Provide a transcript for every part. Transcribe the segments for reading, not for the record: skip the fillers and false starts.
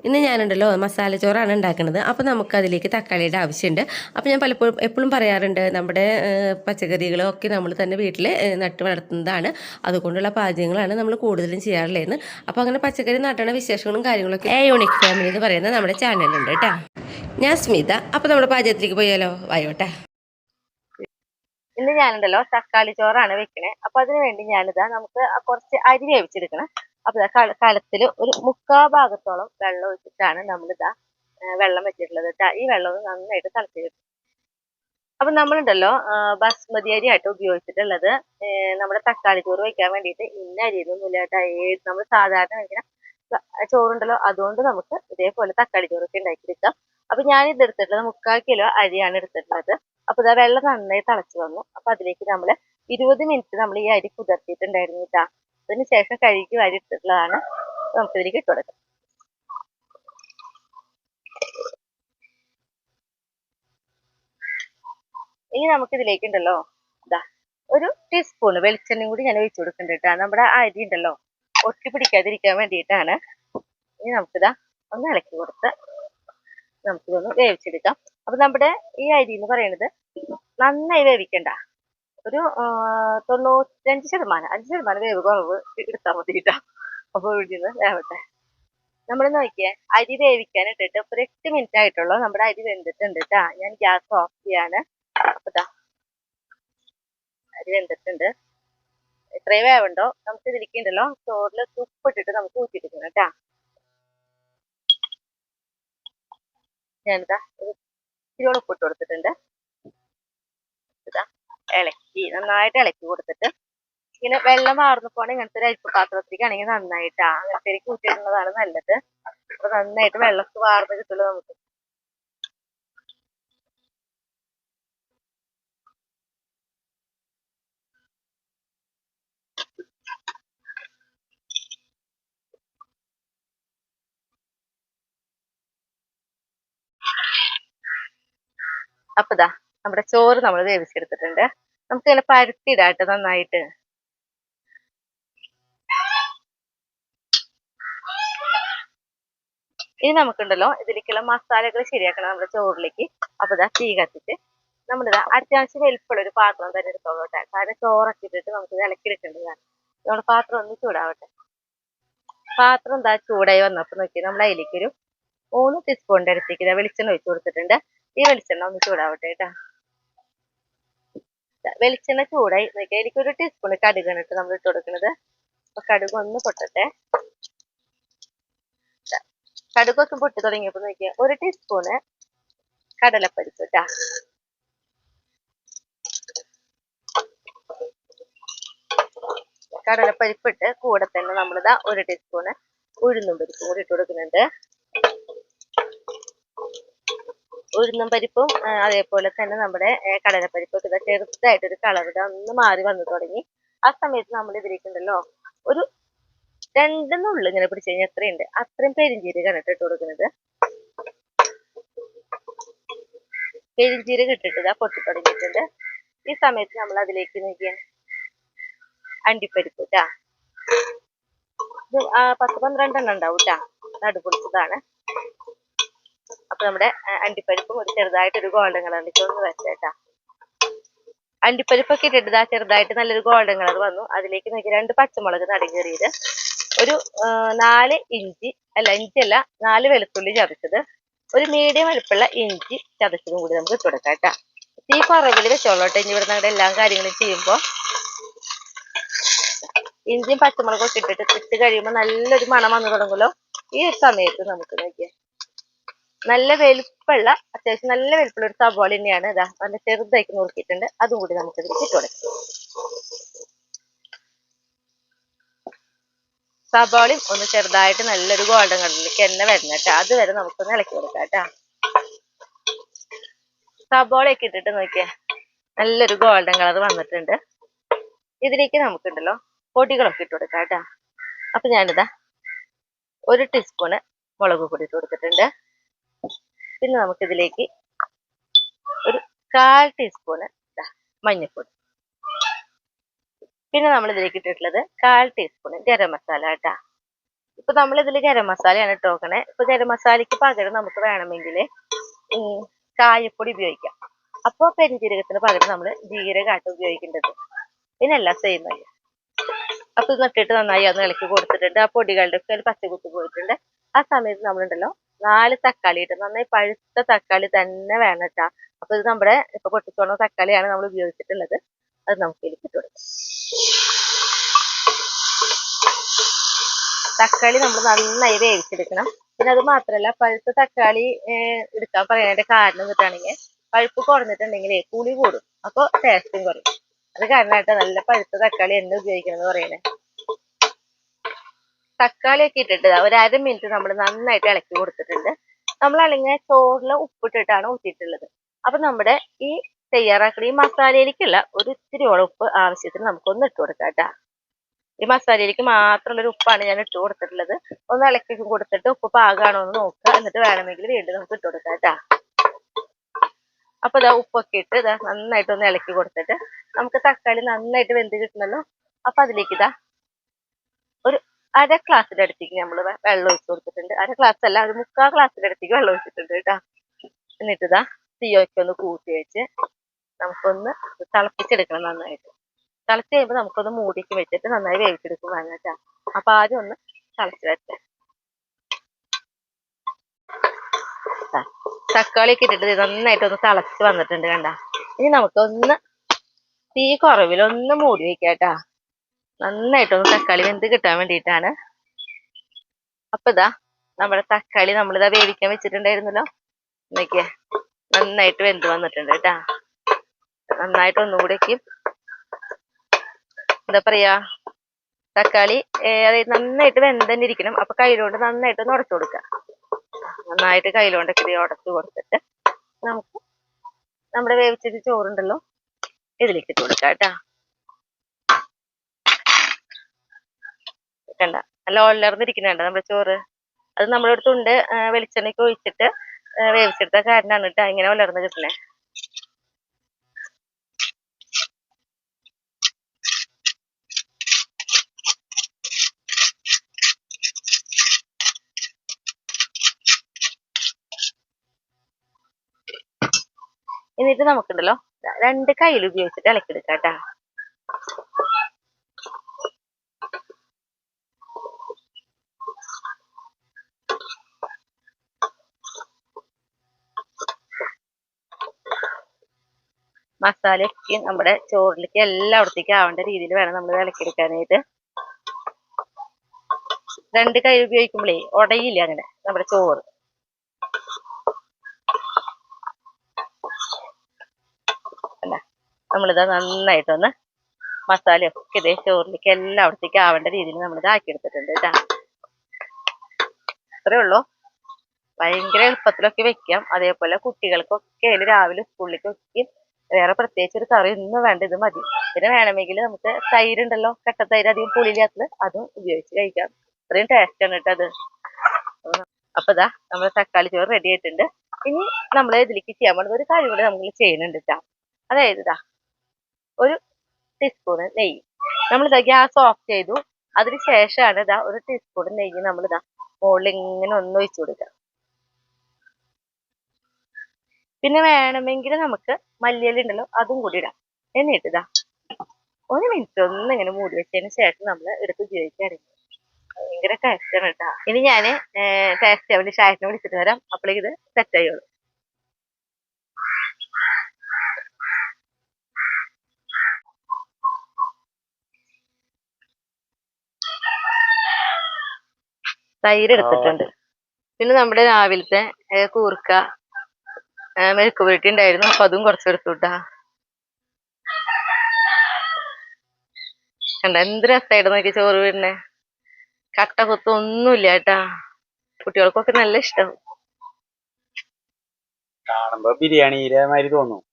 ഇന്ന് ഞാനുണ്ടല്ലോ മസാല ചോറാണ് ഉണ്ടാക്കുന്നത്. അപ്പോൾ നമുക്കതിലേക്ക് തക്കാളിയുടെ ആവശ്യമുണ്ട്. അപ്പോൾ ഞാൻ എപ്പോഴും പറയാറുണ്ട്, നമ്മുടെ പച്ചക്കറികളും ഒക്കെ നമ്മൾ തന്നെ വീട്ടിൽ നട്ട് വളർത്തുന്നതാണ്. അതുകൊണ്ടുള്ള പാചകങ്ങളാണ് നമ്മൾ കൂടുതലും ചെയ്യാറുള്ളതെന്ന്. അപ്പോൾ അങ്ങനെ പച്ചക്കറി നട്ടണ വിശേഷങ്ങളും കാര്യങ്ങളൊക്കെ യൂണിക് ഫാമിലി എന്ന് പറയുന്ന നമ്മുടെ ചാനലുണ്ട് കേട്ടോ. ഞാൻ സ്മിത. അപ്പോൾ നമ്മുടെ പാചകത്തിലേക്ക് പോയാലോ, വായോട്ടെ. ഇന്ന് ഞാനുണ്ടല്ലോ തക്കാളി ചോറാണ് വെക്കണേ. അപ്പൊ അതിന് വേണ്ടി ഞാനിതാ നമുക്ക് കുറച്ച് അരി വേവിച്ചെടുക്കണം. അപ്പൊ കലത്തിൽ ഒരു 3/4 ഭാഗത്തോളം വെള്ളം ഒഴിച്ചിട്ടാണ് നമ്മളിതാ വെള്ളം വെച്ചിട്ടുള്ളത് കേട്ടോ. ഈ വെള്ളം നന്നായിട്ട് തിളച്ച്. അപ്പൊ നമ്മളുണ്ടല്ലോ ബസ്മതി അരി ആയിട്ട് ഉപയോഗിച്ചിട്ടുള്ളത്. നമ്മുടെ തക്കാളി ചോറ് വെക്കാൻ വേണ്ടിയിട്ട് ഇന്ന അരിയൊന്നുമില്ല കേട്ടോ. നമ്മൾ സാധാരണ വെക്കുന്ന ചോറുണ്ടല്ലോ, അതുകൊണ്ട് നമുക്ക് ഇതേപോലെ തക്കാളി ചോറൊക്കെ ഉണ്ടാക്കിയെടുക്കാം. അപ്പൊ ഞാൻ ഇത് എടുത്തിട്ടുള്ളത് 3/4 കിലോ അരിയാണ് എടുത്തിട്ടുള്ളത്. അപ്പൊ ഇതാ വെള്ളം നന്നായി തിളച്ചു വന്നു. അപ്പൊ അതിലേക്ക് നമ്മൾ 20 മിനിറ്റ് നമ്മൾ ഈ അരി കുതിർത്തിട്ടുണ്ടായിരുന്നു കേട്ടോ. അതിന് ശേഷം കഴുകി അരി എടുത്തിട്ടുള്ളതാണ്. നമുക്ക് ഇതിലേക്ക് ഇട്ട് കൊടുക്കാം. ഇനി നമുക്ക് ഇതിലേക്ക് ഉണ്ടല്ലോ ഇതാ ഒരു ടീസ്പൂൺ വെളിച്ചെണ്ണയും കൂടി ഞാൻ ഒഴിച്ചു കൊടുക്കുന്നുണ്ട് കേട്ടോ. നമ്മുടെ അരി ഉണ്ടല്ലോ ഒട്ടി പിടിക്കാതിരിക്കാൻ വേണ്ടിയിട്ടാണ്. ഇനി നമുക്കിതാ ഒന്ന് ഇളക്കി കൊടുത്ത് നമുക്കിതൊന്ന് വേവിച്ചെടുക്കാം. അപ്പൊ നമ്മുടെ ഈ അരി എന്ന് പറയുന്നത് നന്നായി വേവിക്കണ്ട, ഒരു 95%, 5% വേവ് കുറവ് എടുത്താൽ മതി കേട്ടോ. അപ്പൊ ഇവിടെ വേവട്ടെ. നമ്മൾ നോക്കിയേ, അരി വേവിക്കാൻ ഇട്ടിട്ട് ഒരു 8 മിനിറ്റ് ആയിട്ടുള്ളൂ. നമ്മുടെ അരി വെന്തിട്ടുണ്ട് കേട്ടാ. ഞാൻ ഗ്യാസ് ഓഫ് ചെയ്യാണ്. അപ്പൊ അരി വെന്തിട്ടുണ്ട്. എത്രയും വേവുണ്ടോ നമുക്ക് ഇതിരിക്കുന്നുണ്ടല്ലോ ചോറിൽ ഉപ്പ് ഇട്ടിട്ട് നമുക്ക് ഊറ്റിയെടുക്കണം കേട്ടാ. ഞാനിതാ ഇച്ചിരി ഉപ്പ് ഇട്ട് കൊടുത്തിട്ടുണ്ട്. ഇതാ നന്നായിട്ട് ഇളക്കി കൊടുത്തിട്ട് ഇങ്ങനെ വെള്ളം വാർന്നു പോകണ ഇങ്ങനത്തെ ഒരു അരിപ്പ് പാത്രത്തിലേക്കാണെങ്കിൽ നന്നായിട്ടാ അങ്ങനത്തെ കൂട്ടിയിടുന്നതാണ് നല്ലത്. അപ്പൊ നന്നായിട്ട് വെള്ളമൊക്കെ വാർന്ന് കിട്ടുള്ളൂ നമുക്ക്. അപ്പൊ ഇതാ നമ്മുടെ ചോറ് നമ്മൾ വേവിച്ചെടുത്തിട്ടുണ്ട്. നമുക്ക് ഇങ്ങനെ പരത്തിയിടാട്ടോ നന്നായിട്ട്. ഇനി നമുക്കുണ്ടല്ലോ ഇതിലേക്കുള്ള മസാലകൾ ശരിയാക്കണം നമ്മുടെ ചോറിലേക്ക്. അപ്പൊ ഇതാ തീ കത്തിച്ച് നമ്മളിതാ അത്യാവശ്യം വലിപ്പമുള്ള ഒരു പാത്രം തന്നെ എടുത്തോളട്ടെ. കാരണം ചോറൊക്കെ ഇട്ടിട്ട് നമുക്ക് ഇളക്കിയെടുക്കേണ്ടതാണ്. നമ്മുടെ പാത്രം ഒന്ന് ചൂടാവട്ടെ. പാത്രം എന്താ ചൂടായി വന്നപ്പോ നോക്കി നമ്മൾ അതിലേക്ക് ഒരു 3 ടീസ്പൂണിന്റെ അടുത്തേക്ക് ഇതാ വെളിച്ചെണ്ണ ഒഴിച്ചു കൊടുത്തിട്ടുണ്ട്. ഈ വെളിച്ചെണ്ണ ഒന്ന് ചൂടാവട്ടെ കേട്ടാ. വെളിച്ചെണ്ണ ചൂടായി നോക്കിയാൽ എനിക്ക് 1 ടീസ്പൂൺ കടുകാണ് ഇട്ട് നമ്മൾ ഇട്ട് കൊടുക്കുന്നത്. അപ്പൊ കടുക് ഒന്ന് പൊട്ടട്ടെ. കടുകൊക്കെ പൊട്ടി തുടങ്ങിയപ്പോ നോക്കിയാ 1 ടീസ്പൂണ് കടലപ്പരിപ്പ് ഇട്ടാ. കടലപ്പരിപ്പിട്ട് കൂടെ തന്നെ നമ്മളിതാ 1 ടീസ്പൂണ് ഉഴുന്നും പരിപ്പും കൂടി ഇട്ട് കൊടുക്കുന്നുണ്ട്. ഉഴുന്നും പരിപ്പും അതേപോലെ തന്നെ നമ്മുടെ കടലപ്പരിപ്പൊക്കെ ഇതാ ചെറുതായിട്ടൊരു കളർ ഇതാ ഒന്ന് മാറി വന്നു തുടങ്ങി. ആ സമയത്ത് നമ്മൾ ഇതിലേക്കുണ്ടല്ലോ ഒരു 2 നുള്ള് ഇങ്ങനെ പിടിച്ചു കഴിഞ്ഞാൽ എത്രയുണ്ട് അത്രയും പെരിഞ്ചീരകമാണ് ഇട്ട് കൊടുക്കുന്നത്. പെരിഞ്ചീരകം ഇട്ടിട്ട് ഇതാ പൊട്ടി തുടങ്ങിയിട്ടുണ്ട്. ഈ സമയത്ത് നമ്മൾ അതിലേക്ക് നോക്കിയാൽ അണ്ടിപ്പരിപ്പ് ഇട്ടാ. ഇത് 10-12 എണ്ണം ഉണ്ടാവും ഇട്ടാ. നടുപൊളിച്ചതാണ്. അപ്പൊ നമ്മുടെ അണ്ടിപ്പരിപ്പും ഒരു ചെറുതായിട്ടൊരു ഗോൾഡൻ കളറിലേക്ക് ഒന്ന് വെച്ചേട്ടാ. അണ്ടിപ്പരിപ്പൊക്കെ ഇട്ടിട്ട് ചെറുതായിട്ട് നല്ലൊരു ഗോൾഡൻ കളർ വന്നു. അതിലേക്ക് നോക്കി 2 പച്ചമുളക് നടുകേറിയത്, ഒരു 4 വെളുത്തുള്ളി ചതച്ചത്, ഒരു മീഡിയം വലുപ്പമുള്ള ഇഞ്ചി ചതച്ചതും കൂടി നമുക്ക് ഇട്ട് കൊടുക്കാം കേട്ടാ. തീ കുറവിൽ വെച്ചോളട്ടെ. ഇനി ഇവിടെ നമ്മുടെ എല്ലാ കാര്യങ്ങളും ചെയ്യുമ്പോൾ ഇഞ്ചിയും പച്ചമുളകും ഒക്കെ ഇട്ട് കഴിയുമ്പോൾ നല്ലൊരു മണം വന്നു തുടങ്ങുമല്ലോ. ഈ സമയത്ത് നമുക്ക് നോക്കിയാൽ അത്യാവശ്യം നല്ല വലുപ്പമുള്ള ഒരു സവാള തന്നെയാണ് ഇതാ നല്ല ചെറുതായിട്ട് നുറുക്കിയിട്ടുണ്ട്. അതും കൂടി നമുക്ക് ഇതിലേക്ക് ഇട്ട് കൊടുക്കാം. സവാളയും ഒന്ന് ചെറുതായിട്ട് നല്ലൊരു ഗോൾഡൻ കളറിലേക്ക് തന്നെ വരുന്നേട്ടാ. അതുവരെ നമുക്കൊന്ന് ഇളക്കി കൊടുക്കാം കേട്ടാ. സവാളയൊക്കെ ഇട്ടിട്ട് നോക്കിയാൽ നല്ലൊരു ഗോൾഡൻ കളർ വന്നിട്ടുണ്ട്. ഇതിലേക്ക് നമുക്കുണ്ടല്ലോ പൊടികളൊക്കെ ഇട്ട് കൊടുക്കാം കേട്ടാ. അപ്പൊ ഞാനിതാ 1 ടീസ്പൂണ് മുളക് പൊടി ഇട്ട് കൊടുത്തിട്ടുണ്ട്. പിന്നെ നമുക്കിതിലേക്ക് ഒരു 1/4 ടീസ്പൂണ് മഞ്ഞൾപ്പൊടി. പിന്നെ നമ്മൾ ഇതിലേക്ക് ഇട്ടിട്ടുള്ളത് 1/4 ടീസ്പൂണ് ഗരം മസാല കേട്ടാ. ഇപ്പൊ നമ്മൾ ഇതിൽ ഗരം മസാലയാണ് ഇട്ട് നോക്കണേ. ഇപ്പൊ ഗരം മസാലയ്ക്ക് പകരം നമുക്ക് വേണമെങ്കിൽ കായപ്പൊടി ഉപയോഗിക്കാം. അപ്പോൾ പെരുംജീരകത്തിന് പകരം നമ്മൾ ജീരകമായിട്ട് ഉപയോഗിക്കേണ്ടത്. പിന്നെ എല്ലാം സെയിം ആയി. അപ്പൊ ഇത് നട്ടിട്ട് നന്നായി ഒന്ന് ഇളക്കി കൊടുത്തിട്ടുണ്ട്. ആ പൊടികളുടെ ഒക്കെ പച്ചകുത്ത് പോയിട്ടുണ്ട്. ആ സമയത്ത് നമ്മളുണ്ടല്ലോ 4 തക്കാളി ഇട്ട്, നന്നായി പഴുത്ത തക്കാളി തന്നെ വേണം കേട്ടാ. അപ്പൊ ഇത് നമ്മുടെ ഇപ്പൊ പൊട്ടിച്ചോണ തക്കാളിയാണ് നമ്മൾ ഉപയോഗിച്ചിട്ടുള്ളത്. അത് നമുക്ക് ഇതിലേക്ക് ഇട്ട് കൊടുക്കാം. തക്കാളി നമ്മൾ നന്നായി വേവിച്ചെടുക്കണം. പിന്നെ അത് മാത്രല്ല, പഴുത്ത തക്കാളി എടുക്കാൻ പറയാനായിട്ട് കാരണം കിട്ടുകയാണെങ്കിൽ പഴുപ്പ് കുറഞ്ഞിട്ടുണ്ടെങ്കിൽ പുളി കൂടും, അപ്പോൾ ടേസ്റ്റും കുറയും. അത് കാരണമായിട്ട് നല്ല പഴുത്ത തക്കാളി എന്നെ ഉപയോഗിക്കണം എന്ന് പറയുന്നത്. തക്കാളിയൊക്കെ ഇട്ടിട്ട് ഒരു 1/2 മിനിറ്റ് നമ്മൾ നന്നായിട്ട് ഇളക്കി കൊടുത്തിട്ടുണ്ട്. നമ്മൾ അല്ലെങ്കിൽ ചോറിൽ ഉപ്പിട്ടിട്ടാണ് ഊറ്റിയിട്ടുള്ളത്. അപ്പൊ നമ്മുടെ ഈ തയ്യാറാക്കുന്ന ഈ മസാലയിലേക്കുള്ള ഒരു ഇത്തിരിയോളം ഉപ്പ് ആവശ്യത്തിന് നമുക്കൊന്ന് ഇട്ട് കൊടുക്കാം കേട്ടാ. ഈ മസാലയിലേക്ക് മാത്രമുള്ളൊരു ഉപ്പാണ് ഞാൻ ഇട്ട് കൊടുത്തിട്ടുള്ളത്. ഒന്ന് ഇളക്കി കൊടുത്തിട്ട് ഉപ്പ് പാകമാണോ എന്ന് നോക്കുക. എന്നിട്ട് വേണമെങ്കിൽ വീണ്ടും നമുക്ക് ഇട്ട് കൊടുക്കാം കേട്ടാ. അപ്പൊ ഇതാ ഉപ്പൊക്കെ ഇട്ട് ഇതാ നന്നായിട്ടൊന്ന് ഇളക്കി കൊടുത്തിട്ട് നമുക്ക് തക്കാളി നന്നായിട്ട് വെന്ത് കിട്ടണല്ലോ. അപ്പൊ അതിലേക്ക് ഇതാ ഒരു 1/2 ഗ്ലാസിന്റെ അടുത്തേക്ക് നമ്മൾ വെള്ളം ഒഴിച്ച് കൊടുത്തിട്ടുണ്ട്. 1/2 ഗ്ലാസ് അല്ല, ഒരു 3/4 ഗ്ലാസിന്റെ അടുത്തേക്ക് വെള്ളം ഒഴിച്ചിട്ടുണ്ട് കേട്ടാ. എന്നിട്ട് ഇതാ തീയൊക്കെ ഒന്ന് കൂട്ടി വെച്ച് നമുക്കൊന്ന് തിളപ്പിച്ചെടുക്കണം നന്നായിട്ട്. തിളച്ച് കഴിയുമ്പോൾ നമുക്കൊന്ന് മൂടിക്ക് വെച്ചിട്ട് നന്നായി വേവിച്ചെടുക്കും വേണം കേട്ടാ. അപ്പൊ ആദ്യം ഒന്ന് തിളച്ച് വരട്ടെ. തക്കാളിയൊക്കെ ഇട്ടിട്ട് നന്നായിട്ട് ഒന്ന് തിളച്ച് വന്നിട്ടുണ്ട് കണ്ട. ഇനി നമുക്കൊന്ന് തീ കുറവിൽ ഒന്ന് മൂടി വെക്കാട്ടാ. നന്നായിട്ടൊന്ന് തക്കാളി വെന്ത് കിട്ടാൻ വേണ്ടിയിട്ടാണ്. അപ്പൊ ഇതാ നമ്മുടെ തക്കാളി നമ്മളിതാ വേവിക്കാൻ വെച്ചിട്ടുണ്ടായിരുന്നല്ലോ. നോക്കിയേ, നന്നായിട്ട് വെന്ത് വന്നിട്ടുണ്ട് കേട്ടാ. നന്നായിട്ട് ഒന്നുകൂടേക്ക് എന്താ പറയാ, തക്കാളി അതായത് നന്നായിട്ട് വെന്തന്നെ ഇരിക്കണം. അപ്പൊ കയ്യിലോണ്ട് നന്നായിട്ടൊന്ന് ഉടച്ചു കൊടുക്കുക. നന്നായിട്ട് കയ്യിലോണ്ടൊക്കെ ഉടച്ചു കൊടുത്തിട്ട് നമുക്ക് നമ്മുടെ വേവിച്ചിട്ട് ചോറുണ്ടല്ലോ ഇതിലേക്ക് ഇട്ട് കൊടുക്കാം കേട്ടാ. കണ്ട നല്ല ഒലർന്നിരിക്കുന്നുണ്ട് നമ്മുടെ ചോറ്. അത് നമ്മളെടുത്തുണ്ട് വെളിച്ചെണ്ണയ്ക്ക് ഒഴിച്ചിട്ട് വേവിച്ചെടുത്ത കാരണമാണ് കേട്ടോ ഇങ്ങനെ ഒലർന്ന് കിട്ടണേ. എന്നിട്ട് നമുക്കുണ്ടല്ലോ 2 കയ്യിൽ ഉപയോഗിച്ചിട്ട് ഇളക്കിയെടുക്കാം കേട്ടാ. മസാലയൊക്കെ നമ്മുടെ ചോറിലേക്ക് എല്ലായിടത്തേക്കും ആവേണ്ട രീതിയിൽ വേണം നമ്മൾ ഇളക്കിയെടുക്കാനായിട്ട്. 2 കൈ ഉപയോഗിക്കുമ്പോഴേ ഉടയില്ല അങ്ങനെ നമ്മുടെ ചോറ്. അല്ല നമ്മളിത് നന്നായിട്ടൊന്ന് മസാലയൊക്കെ ഇതേ ചോറിലേക്ക് എല്ലായിടത്തേക്കും ആവേണ്ട രീതിയിൽ നമ്മളിത് ആക്കിയെടുത്തിട്ടുണ്ട് കേട്ടാ. അത്രേ ഉള്ളൂ. ഭയങ്കര എളുപ്പത്തിലൊക്കെ വെക്കാം. അതേപോലെ കുട്ടികൾക്കൊക്കെ രാവിലെ സ്കൂളിലേക്കൊക്കെ വേറെ പ്രത്യേകിച്ച് ഒരു കറി ഒന്നും വേണ്ട, ഇത് മതി. പിന്നെ വേണമെങ്കിൽ നമുക്ക് തൈര് ഉണ്ടല്ലോ, കട്ടത്തൈര് അധികം പുളിയില്ലാത്തത്, അതും ഉപയോഗിച്ച് കഴിക്കാം. അത്രയും ടേസ്റ്റ് ആണ് കേട്ടോ അത്. അപ്പൊ ഇതാ നമ്മുടെ തക്കാളി ചോറ് റെഡി ആയിട്ടുണ്ട്. ഇനി നമ്മൾ ഇതിലേക്ക് ചെയ്യാൻ പോകുന്നത് ഒരു കാര്യം കൂടെ നമ്മൾ ചെയ്യുന്നുണ്ട് കേട്ടോ. അതായത് ഇതാ 1 ടീസ്പൂണ് നെയ്യ് നമ്മളിതാ ഗ്യാസ് ഓഫ് ചെയ്തു. അതിന് ശേഷമാണ് ഇതാ 1 ടീസ്പൂൺ നെയ്യ് നമ്മളിതാ മുകളിൽ ഇങ്ങനെ ഒന്ന് ഒഴിച്ചു കൊടുക്കുക. പിന്നെ വേണമെങ്കിൽ നമുക്ക് മല്ലിയില ഉണ്ടല്ലോ അതും കൂടി ഇടാം. എന്നിട്ട് ഇതാ 1 മിനിറ്റ് ഒന്ന് ഇങ്ങനെ മൂടി വെച്ചതിന് ശേഷം നമ്മൾ എടുത്ത് ഉപയോഗിക്കുകയാണെങ്കിൽ ഭയങ്കര ടേസ്റ്റ് ആണ് കേട്ടോ. ഇനി ഞാൻ ടേസ്റ്റ് വേണ്ടി ഷായറ്റിനെ വിളിച്ചിട്ട് വരാം. അപ്പോഴേക്ക് ഇത് സെറ്റ് ആയോളൂ. തൈര് എടുത്തിട്ടുണ്ട്. പിന്നെ നമ്മുടെ രാവിലത്തെ കൂർക്ക മെഴുക്ക് പുരട്ടി ഉണ്ടായിരുന്നു. അപ്പൊ അതും കുറച്ചെടുത്തു കേട്ടാ. കണ്ട എന്ത് രസമായിട്ട് നോക്കി ചോറ് വീടിനെ. കട്ട കുത്തൊന്നുമില്ല കേട്ടാ. കുട്ടികൾക്കൊക്കെ നല്ല ഇഷ്ടം. കാണുമ്പോ ബിരിയാണിയിലെ മാതിരി തോന്നും.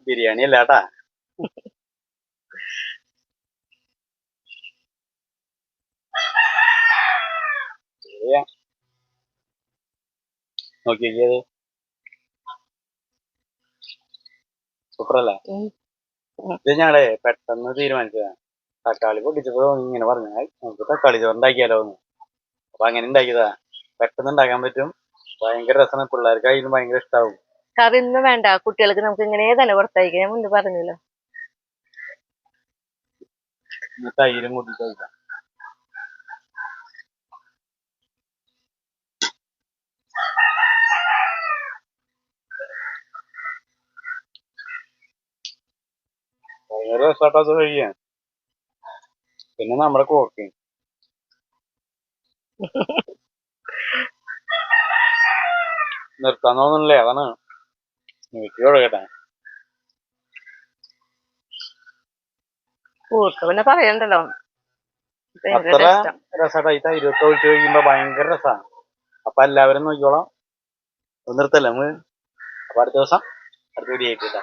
ബിരിയാണി അല്ലാട്ടാ. നോക്കിയത് സൂപ്പറല്ലേ. ഇത് ഞങ്ങളെ പെട്ടെന്ന് തീരുമാനിച്ചതാണ്. തക്കാളി പൊട്ടിച്ചപ്പോ ഇങ്ങനെ പറഞ്ഞാൽ നമുക്ക് തക്കാളി ചോറുണ്ടാക്കിയാലോ എന്ന്. അപ്പൊ അങ്ങനെ ഉണ്ടാക്കിയതാ. പെട്ടെന്ന് ഉണ്ടാക്കാൻ പറ്റും, ഭയങ്കര രസമാണ്, പിള്ളേർക്ക് അതിന് ഭയങ്കര ഇഷ്ടാവും. കറി ഒന്നും വേണ്ട, കുട്ടികൾക്ക് നമുക്ക് ഇങ്ങനെ തന്നെ കൊടുത്തയക്കാം. ഞാൻ മുന്നേ പറഞ്ഞല്ലോ. തൈരും കൂട്ടി കഴിക്കാം. ഭയങ്കര രസമായിട്ട് അത് കഴിക്കാൻ. പിന്നെ നമ്മുടെ കോഫി നിർത്താൻ തോന്നുന്നില്ലേ, അതാണ് വീട്ടിൽ കൊടുക്കട്ടെ. കൂർക്ക പിന്നെ പറയണ്ടല്ലോ, ഭയങ്കര അത്ര ടേസ്റ്റാ. രസമായിട്ട് ഈ തൈരൊക്കെ ഒഴിച്ച് കഴിക്കുമ്പോ ഭയങ്കര രസമാണ്. അപ്പൊ എല്ലാവരും നോക്കിക്കോളാം, നിർത്തല്ലേ നമ്മള്. അപ്പൊ അടുത്ത ദിവസം അടുത്ത വീഡിയോ ആയിട്ടില്ല.